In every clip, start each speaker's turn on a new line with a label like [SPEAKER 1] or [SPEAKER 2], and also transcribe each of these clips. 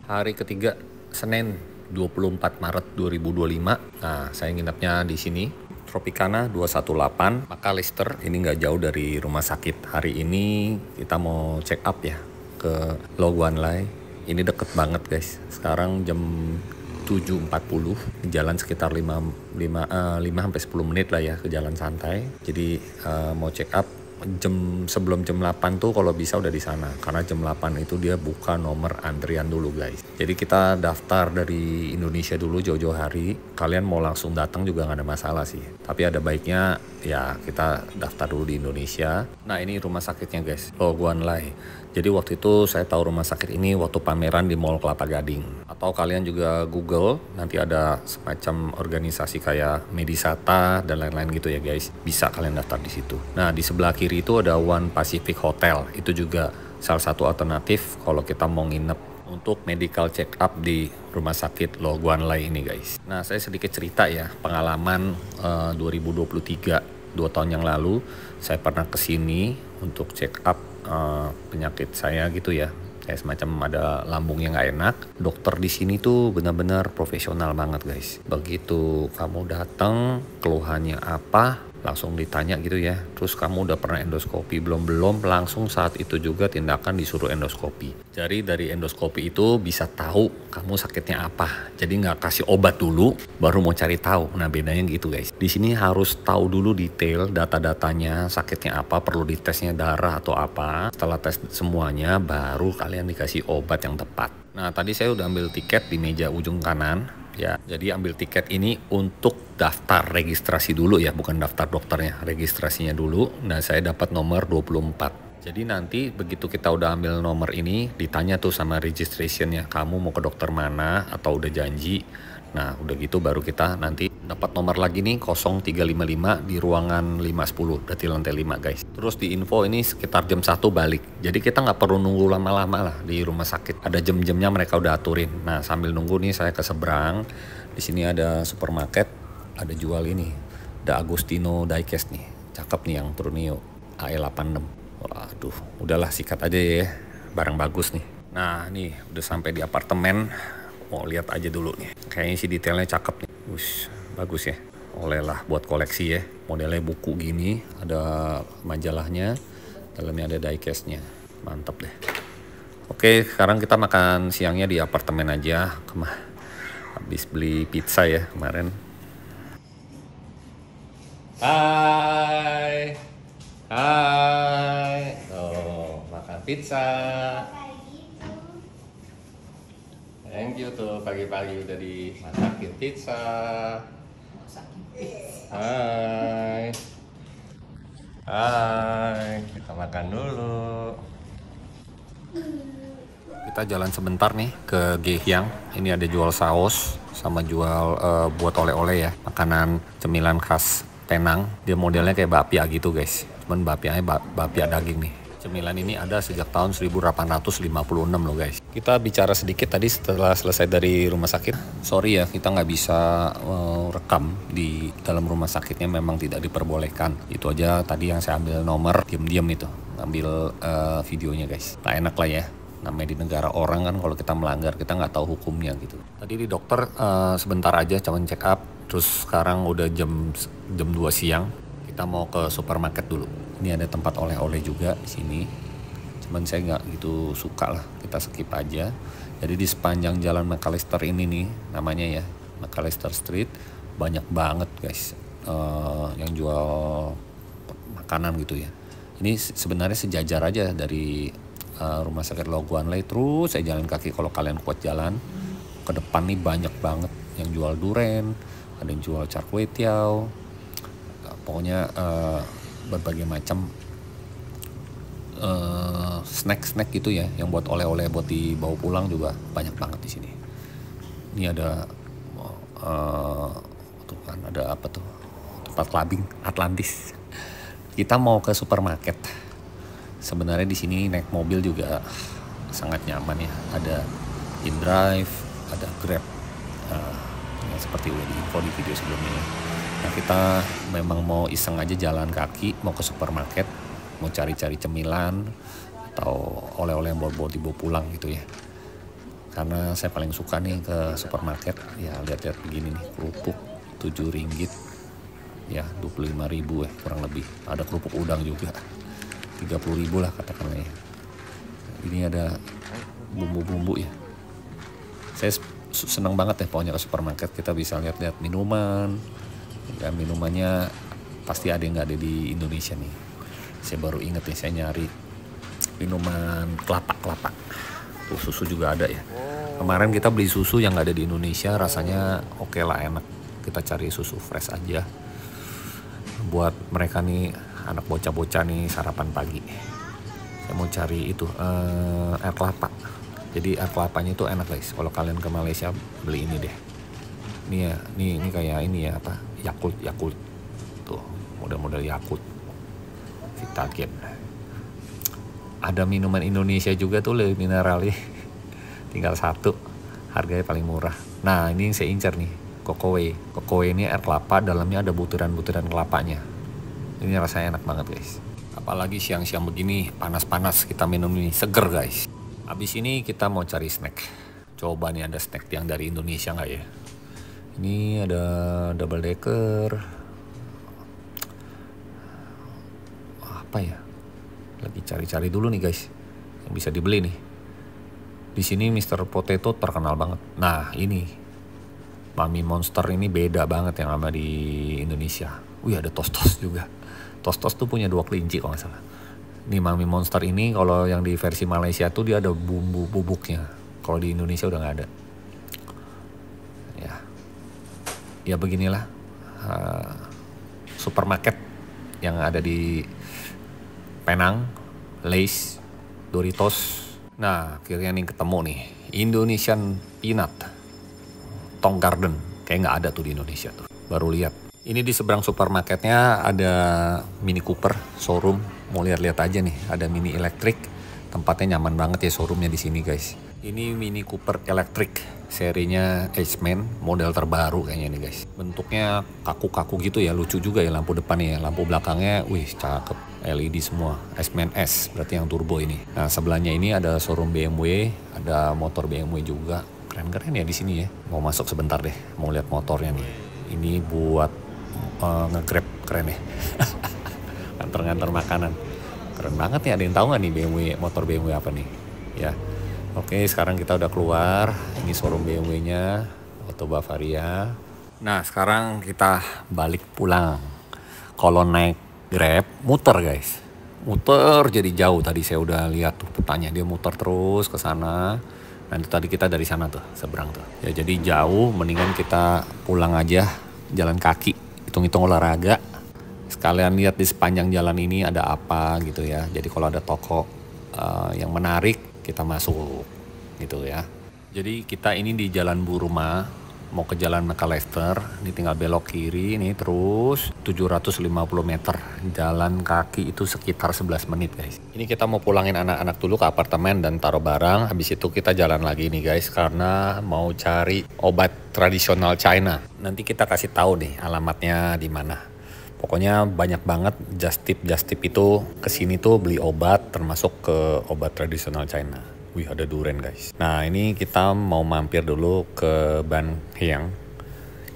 [SPEAKER 1] Hari ketiga, Senin 24 Maret 2025. Nah, saya nginepnya di sini. Tropicana 218, McAllister. Ini nggak jauh dari rumah sakit. Hari ini kita mau check up ya ke Lo Guan Lai. Ini deket banget guys. Sekarang jam 7.40, jalan sekitar 5-10 menit lah ya ke jalan santai. Jadi mau check up sebelum jam 8 tuh kalau bisa udah di sana, karena jam 8 itu dia buka nomor antrian dulu guys. Jadi kita daftar dari Indonesia dulu jauh-jauh hari. Kalian mau langsung datang juga nggak ada masalah sih, tapi ada baiknya ya kita daftar dulu di Indonesia. Nah, ini rumah sakitnya guys, Lo Guan Lai. Jadi waktu itu saya tahu rumah sakit ini waktu pameran di Mall Kelapa Gading. Atau kalian juga Google, nanti ada semacam organisasi kayak Medisata dan lain-lain gitu ya guys. Bisa kalian daftar di situ. Nah, di sebelah kiri itu ada One Pacific Hotel. Itu juga salah satu alternatif kalau kita mau nginep untuk medical check up di rumah sakit Lo Guan Lai ini guys. Nah, saya sedikit cerita ya pengalaman 2023, 2 tahun yang lalu saya pernah kesini untuk check up penyakit saya gitu ya. Kayak semacam ada lambung yang nggak enak. Dokter di sini tuh benar-benar profesional banget guys. Begitu kamu datang, keluhannya apa, langsung ditanya gitu ya. Terus kamu udah pernah endoskopi belum, langsung saat itu juga tindakan disuruh endoskopi. Jadi dari endoskopi itu bisa tahu kamu sakitnya apa. Jadi nggak kasih obat dulu baru mau cari tahu. Nah, bedanya gitu guys. Di sini harus tahu dulu detail data-datanya, sakitnya apa, perlu ditesnya darah atau apa. Setelah tes semuanya baru kalian dikasih obat yang tepat. Nah, tadi saya udah ambil tiket di meja ujung kanan ya. Jadi ambil tiket ini untuk daftar registrasi dulu ya, bukan daftar dokternya, registrasinya dulu. Nah, saya dapat nomor 24. Jadi nanti begitu kita udah ambil nomor ini, ditanya tuh sama registrationnya, kamu mau ke dokter mana atau udah janji. Nah, udah gitu baru kita nanti dapat nomor lagi nih 0355 di ruangan 510, berarti lantai 5 guys. Terus di info ini sekitar jam 1 balik. Jadi kita nggak perlu nunggu lama-lama lah di rumah sakit. Ada jam-jamnya mereka udah aturin. Nah, sambil nunggu nih saya ke seberang. Di sini ada supermarket, ada jual ini. Ada Agostino Diecast nih. Cakep nih yang Pruneo AE86. Waduh, udahlah sikat aja ya. Barang bagus nih. Nah, nih udah sampai di apartemen. Mau lihat aja dulu nih. Kayaknya sih detailnya cakep nih. Wush, bagus ya. Oleh lah buat koleksi ya. Modelnya buku gini, ada majalahnya, dalamnya ada diecast-nya. Mantap deh. Oke, sekarang kita makan siangnya di apartemen aja. Habis beli pizza ya kemarin. Hai. Hai. Oh, makan pizza. Thank you tuh, pagi-pagi udah dimasakin pizza. Hai. Hai, kita makan dulu. Kita jalan sebentar nih ke Gehyang. Ini ada jual saus sama jual buat oleh-oleh ya. Makanan cemilan khas Penang. Dia modelnya kayak bapia gitu guys. Cuman bapianya bapia daging nih. Cemilan ini ada sejak tahun 1856 loh guys. Kita bicara sedikit tadi setelah selesai dari rumah sakit. Sorry ya, kita nggak bisa rekam di dalam rumah sakitnya, memang tidak diperbolehkan. Itu aja tadi yang saya ambil nomor, diam-diam itu. Ngambil videonya guys. Nggak enak lah ya. Namanya di negara orang kan, kalau kita melanggar kita nggak tahu hukumnya gitu. Tadi di dokter sebentar aja cuman check up. Terus sekarang udah jam 2 siang. Kita mau ke supermarket dulu. Ini ada tempat oleh-oleh juga di sini. Cuman saya nggak gitu suka lah, kita skip aja. Jadi di sepanjang jalan McAllister ini nih, namanya ya McAllister Street, banyak banget guys yang jual makanan gitu ya. Ini sebenarnya sejajar aja dari rumah sakit Lo Guan Lai, terus saya jalan kaki kalau kalian kuat jalan. Ke depan nih banyak banget yang jual duren, ada yang jual char kway teow. Pokoknya berbagai macam snack gitu ya, yang buat oleh-oleh buat dibawa pulang juga banyak banget di sini. Ini ada tuh kan ada apa tuh, tempat clubbing Atlantis. Kita mau ke supermarket. Sebenarnya di sini naik mobil juga sangat nyaman ya. Ada InDrive, ada Grab. Ya, seperti udah diinfo di video sebelumnya ya. Nah, kita memang mau iseng aja jalan kaki, mau ke supermarket, mau cari-cari cemilan atau oleh-oleh yang buat dibawa pulang gitu ya. karena saya paling suka nih ke supermarket. Ya lihat-lihat begini nih, kerupuk 7 ringgit. Ya 25.000 ya kurang lebih. Ada kerupuk udang juga 30.000 lah katakanlah ya. Ini ada bumbu-bumbu ya. Saya senang banget ya pokoknya ke supermarket, kita bisa lihat-lihat minuman. Ya, minumannya pasti ada yang nggak ada di Indonesia nih. Saya baru inget nih, saya nyari minuman kelapa. Tuh susu juga ada ya. Kemarin kita beli susu yang nggak ada di Indonesia, rasanya oke lah, enak. Kita cari susu fresh aja. Buat mereka nih, anak bocah-bocah nih sarapan pagi. Saya mau cari itu air kelapa. Jadi air kelapanya itu enak guys. Kalau kalian ke Malaysia beli ini deh. Ini ya, ini kayak ini ya apa? Yakult. Tuh, model-model Yakult. Vitagen. Ada minuman Indonesia juga tuh, Le Minerali. Tinggal satu. Harganya paling murah. Nah, ini yang saya incar nih. Kokoway ini air kelapa, dalamnya ada butiran-butiran kelapanya. Ini rasanya enak banget guys. Apalagi siang-siang begini, panas-panas kita minum ini, seger guys. Habis ini kita mau cari snack. Coba nih ada snack yang dari Indonesia nggak ya? Ini ada double decker. Apa ya? Lagi cari-cari dulu nih guys, yang bisa dibeli nih. Di sini Mr. Potato terkenal banget. Nah ini Mami Monster ini beda banget yang sama di Indonesia. Wih, ada Tos-Tos juga. Tos-Tos tuh punya 2 kelinci kalau nggak salah. Nih Mami Monster ini kalau yang di versi Malaysia tuh dia ada bumbu bubuknya. Kalau di Indonesia udah nggak ada. Ya beginilah supermarket yang ada di Penang, Lays, Doritos. Nah akhirnya nih ketemu nih Indonesian Peanut. Tong Garden, kayak nggak ada tuh di Indonesia tuh. Baru lihat. Ini di seberang supermarketnya ada Mini Cooper showroom. Mau lihat-lihat aja nih, ada Mini Electric. Tempatnya nyaman banget ya showroomnya di sini guys. Ini Mini Cooper Electric, serinya H-Man, model terbaru kayaknya nih guys. Bentuknya kaku-kaku gitu ya, lucu juga ya lampu depannya ya. Lampu belakangnya, wih cakep, LED semua. H-Man S, berarti yang turbo ini. Nah sebelahnya ini ada showroom BMW, ada motor BMW juga. Keren-keren ya di sini ya. Mau masuk sebentar deh, mau lihat motornya nih. Ini buat nge-grab, keren ya. Nganter-nganter makanan. Keren banget ya, ada yang tahu nggak nih BMW, motor BMW apa nih? Ya. Oke, sekarang kita udah keluar. Ini showroom BMW-nya, Auto Bavaria. Nah, sekarang kita balik pulang. Kalau naik Grab, muter guys. Muter jadi jauh. Tadi saya udah lihat tuh petanya, dia muter terus ke sana. Nanti tadi kita dari sana tuh, seberang tuh. Ya jadi jauh, mendingan kita pulang aja, jalan kaki, hitung-hitung olahraga. Sekalian lihat di sepanjang jalan ini ada apa gitu ya. Jadi kalau ada toko yang menarik, kita masuk gitu ya. Jadi kita ini di Jalan Burma, mau ke Jalan McAllister. Ini tinggal belok kiri nih terus 750 meter. Jalan kaki itu sekitar 11 menit guys. Ini kita mau pulangin anak-anak dulu ke apartemen dan taruh barang. Habis itu kita jalan lagi nih guys, karena mau cari obat tradisional China. Nanti kita kasih tahu nih alamatnya di mana. Pokoknya banyak banget just tip itu kesini tuh beli obat, termasuk ke obat tradisional China. Wih ada durian guys. Nah ini kita mau mampir dulu ke Ban Hiang.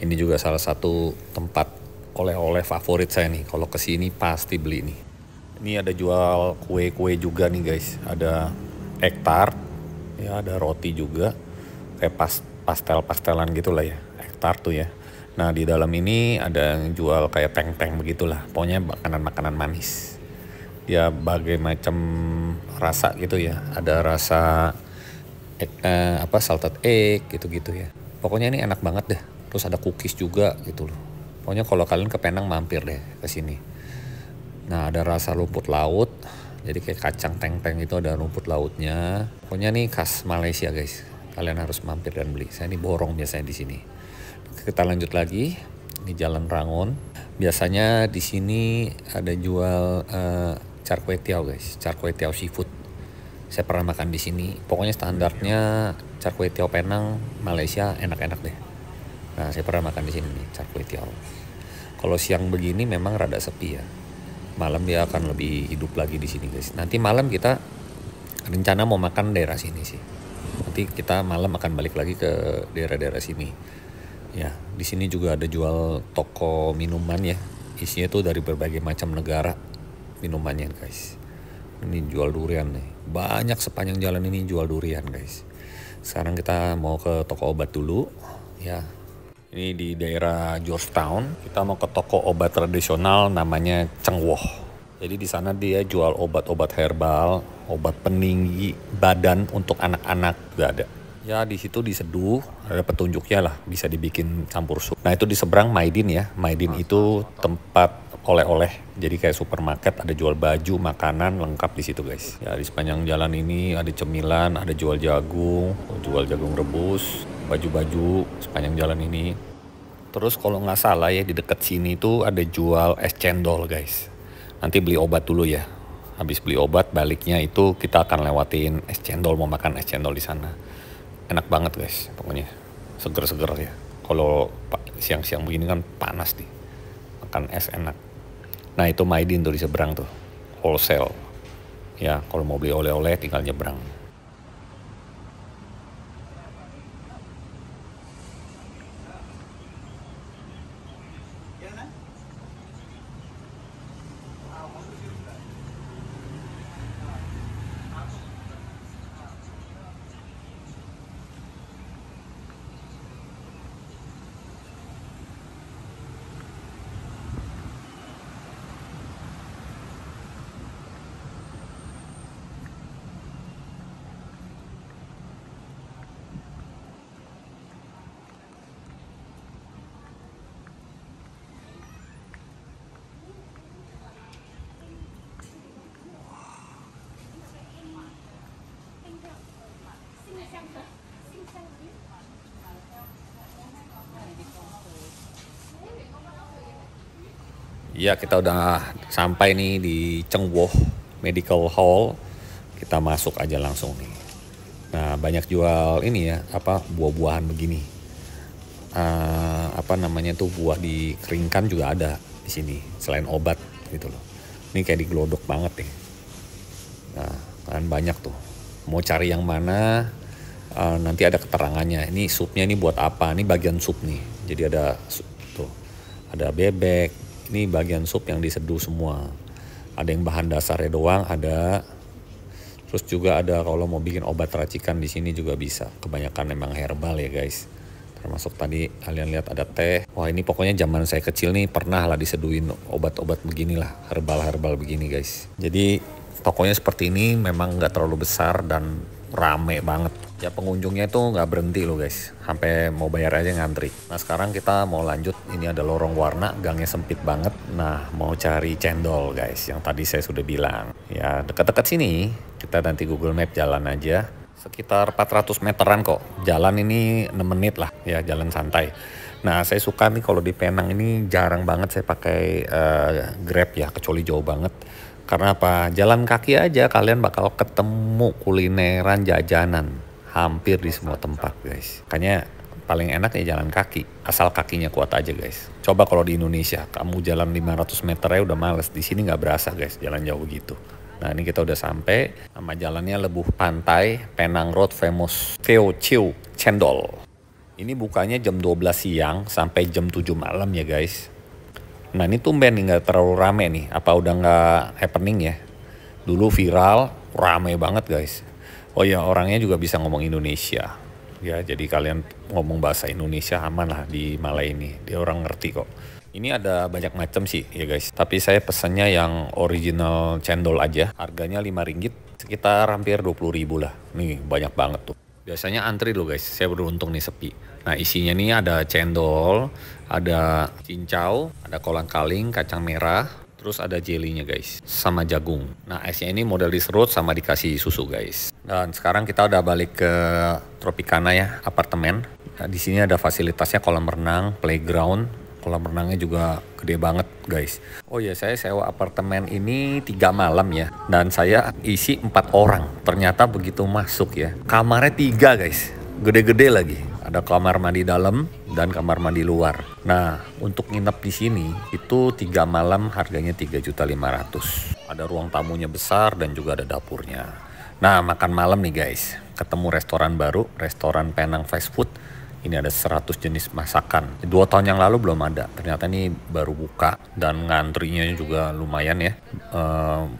[SPEAKER 1] Ini juga salah satu tempat oleh-oleh favorit saya nih. Kalau kesini pasti beli nih. Ini ada jual kue-kue juga nih guys. Ada egg tart, ya ada roti juga. Kayak pastel-pastelan gitulah ya. Egg tart tuh ya. Nah di dalam ini ada yang jual kayak peng-peng begitulah. Pokoknya makanan-makanan manis. Ya bagai macam rasa gitu ya. Ada rasa salted egg gitu-gitu ya. Pokoknya ini enak banget deh. Terus ada cookies juga gitu loh. Pokoknya kalau kalian ke Penang mampir deh ke sini. Nah ada rasa rumput laut. Jadi kayak kacang teng-teng itu ada rumput lautnya. Pokoknya nih khas Malaysia guys. Kalian harus mampir dan beli. Saya ini borong biasanya di sini. Kita lanjut lagi. Ini Jalan Rangon. Biasanya di sini ada jual char kway teow guys, char kway teow seafood. Saya pernah makan di sini. Pokoknya standarnya char kway teow Penang, Malaysia enak-enak deh. Nah, saya pernah makan di sini nih char kway teow. Kalau siang begini memang rada sepi ya. Malam dia akan lebih hidup lagi di sini guys. Nanti malam kita rencana mau makan daerah sini sih. Nanti kita malam akan balik lagi ke daerah-daerah sini. Ya, di sini juga ada jual toko minuman ya. Isinya tuh dari berbagai macam negara minumannya guys. Ini jual durian nih. Banyak sepanjang jalan ini jual durian guys. Sekarang kita mau ke toko obat dulu ya. Ini di daerah Georgetown. Kita mau ke toko obat tradisional namanya Chengwoh. Jadi di sana dia jual obat-obat herbal, obat peninggi badan untuk anak-anak juga ada. Ya di situ diseduh, ada petunjuknya lah, bisa dibikin campur sup. Nah itu di seberang Maidin ya. Maidin itu tempat oleh-oleh, jadi kayak supermarket, ada jual baju, makanan lengkap di situ guys. Ya di sepanjang jalan ini ada cemilan, ada jual jagung rebus, baju-baju sepanjang jalan ini. Terus kalau nggak salah ya di dekat sini tuh ada jual es cendol guys. Nanti beli obat dulu ya. Habis beli obat baliknya itu kita akan lewatin es cendol, mau makan es cendol di sana. Enak banget guys, pokoknya seger-seger ya. Kalau siang-siang begini kan panas nih, makan es enak. Nah itu Maidin tuh di seberang tuh, wholesale. Ya kalau mau beli oleh-oleh tinggal nyebrang. Ya kita udah sampai nih di Chengwoh Medical Hall. Kita masuk aja langsung nih. Nah banyak jual ini ya, apa buah-buahan begini. Apa namanya tuh buah dikeringkan juga ada di sini. Selain obat gitu loh. Ini kayak digelodok banget nih. Nah kan banyak tuh. Mau cari yang mana? Nanti ada keterangannya. Ini supnya ini buat apa? Ini bagian sup nih. Jadi ada tuh, ada bebek. Ini bagian sup yang diseduh semua. Ada yang bahan dasarnya doang, ada. Terus juga ada kalau mau bikin obat racikan di sini juga bisa. Kebanyakan memang herbal ya guys. Termasuk tadi kalian lihat ada teh. Wah ini pokoknya zaman saya kecil nih pernah lah diseduhin obat-obat beginilah, herbal-herbal begini guys. Jadi tokonya seperti ini memang nggak terlalu besar dan rame banget. Ya pengunjungnya itu nggak berhenti loh guys, sampai mau bayar aja ngantri. Nah sekarang kita mau lanjut, ini ada lorong warna, gangnya sempit banget. Nah mau cari cendol guys, yang tadi saya sudah bilang. Ya dekat-dekat sini, kita nanti Google Map jalan aja. Sekitar 400 meteran kok, jalan ini 6 menit lah, ya jalan santai. Nah saya suka nih kalau di Penang ini jarang banget saya pakai Grab ya, kecuali jauh banget. Karena apa? Jalan kaki aja kalian bakal ketemu kulineran jajanan. Hampir di semua tempat guys. Makanya paling enak ya jalan kaki. Asal kakinya kuat aja guys. Coba kalau di Indonesia, kamu jalan 500 meter ya udah males. Di sini nggak berasa guys, jalan jauh gitu. Nah ini kita udah sampai. Nama jalannya Lebuh Pantai, Penang Road Famous Teochew Cendol. Ini bukanya jam 12 siang sampai jam 7 malam ya guys. Nah ini tumben nih nggak terlalu rame nih. Apa udah nggak happening ya? Dulu viral, rame banget guys. Oh ya orangnya juga bisa ngomong Indonesia. Ya jadi kalian ngomong bahasa Indonesia aman lah di Malai ini. Dia orang ngerti kok. Ini ada banyak macam sih ya guys. Tapi saya pesannya yang original cendol aja. Harganya Rp5. Sekitar hampir 20.000 lah. Nih banyak banget tuh. Biasanya antri loh guys. Saya beruntung nih sepi. Nah isinya nih ada cendol, ada cincau, ada kolang-kaling, kacang merah. Terus ada jelinya guys, sama jagung. Nah esnya ini model diserut sama dikasih susu guys. Dan sekarang kita udah balik ke Tropicana ya, apartemen. Nah, di sini ada fasilitasnya kolam renang, playground. Kolam renangnya juga gede banget guys. Oh ya saya sewa apartemen ini 3 malam ya. Dan saya isi 4 orang. Ternyata begitu masuk ya. Kamarnya 3 guys, gede-gede lagi. Ada kamar mandi dalam dan kamar mandi luar. Nah, untuk nginep di sini itu 3 malam harganya 3.500.000. Ada ruang tamunya besar dan juga ada dapurnya. Nah, makan malam nih guys. Ketemu restoran baru, restoran Penang Fast Food. Ini ada 100 jenis masakan. 2 tahun yang lalu belum ada. Ternyata ini baru buka dan ngantrinya juga lumayan ya.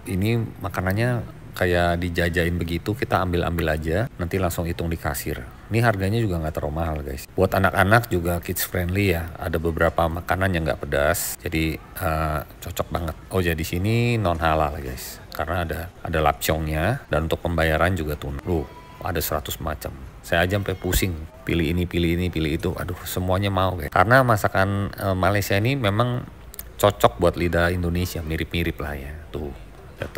[SPEAKER 1] Ini makanannya kayak dijajain begitu, kita ambil aja, nanti langsung hitung di kasir. Ini harganya juga nggak terlalu mahal guys. Buat anak-anak juga kids friendly ya. Ada beberapa makanan yang nggak pedas, jadi cocok banget. Oh jadi sini non halal guys, karena ada lapcongnya, dan untuk pembayaran juga tuna. Ada 100 macam. Saya aja sampai pusing, pilih ini, pilih itu. Aduh, semuanya mau guys. Karena masakan Malaysia ini memang cocok buat lidah Indonesia, mirip-mirip lah ya. Tuh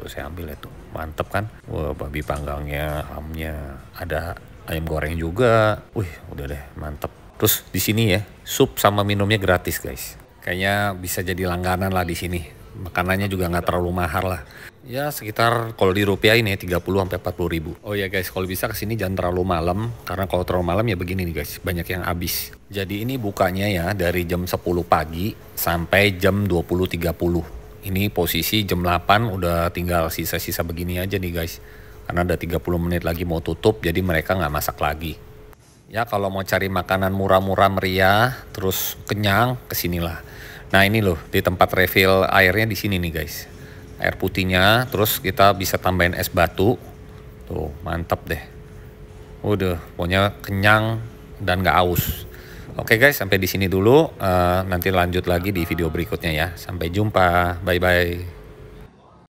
[SPEAKER 1] saya ambil itu. Mantep kan? Wah, babi panggangnya, hamnya, ada ayam goreng juga. Wih, udah deh, mantep. Terus di sini ya, sup sama minumnya gratis guys. Kayaknya bisa jadi langganan lah di sini. Makanannya juga nggak terlalu mahal lah. Ya sekitar kalau dirupiahin ya 30-40 ribu. Oh ya guys, kalau bisa kesini jangan terlalu malam. Karena kalau terlalu malam ya begini nih guys, banyak yang habis. Jadi ini bukanya ya dari jam 10 pagi sampai jam 20.30. Ini posisi jam 8 udah tinggal sisa-sisa begini aja nih guys. Karena ada 30 menit lagi mau tutup, jadi mereka nggak masak lagi. Ya kalau mau cari makanan murah-murah meriah, terus kenyang, kesinilah. Nah ini loh, di tempat refill airnya di sini nih guys. Air putihnya, terus kita bisa tambahin es batu. Tuh, mantap deh. Udah, pokoknya kenyang dan nggak aus. Oke guys, sampai di sini dulu. Nanti lanjut lagi di video berikutnya ya. Sampai jumpa, bye-bye.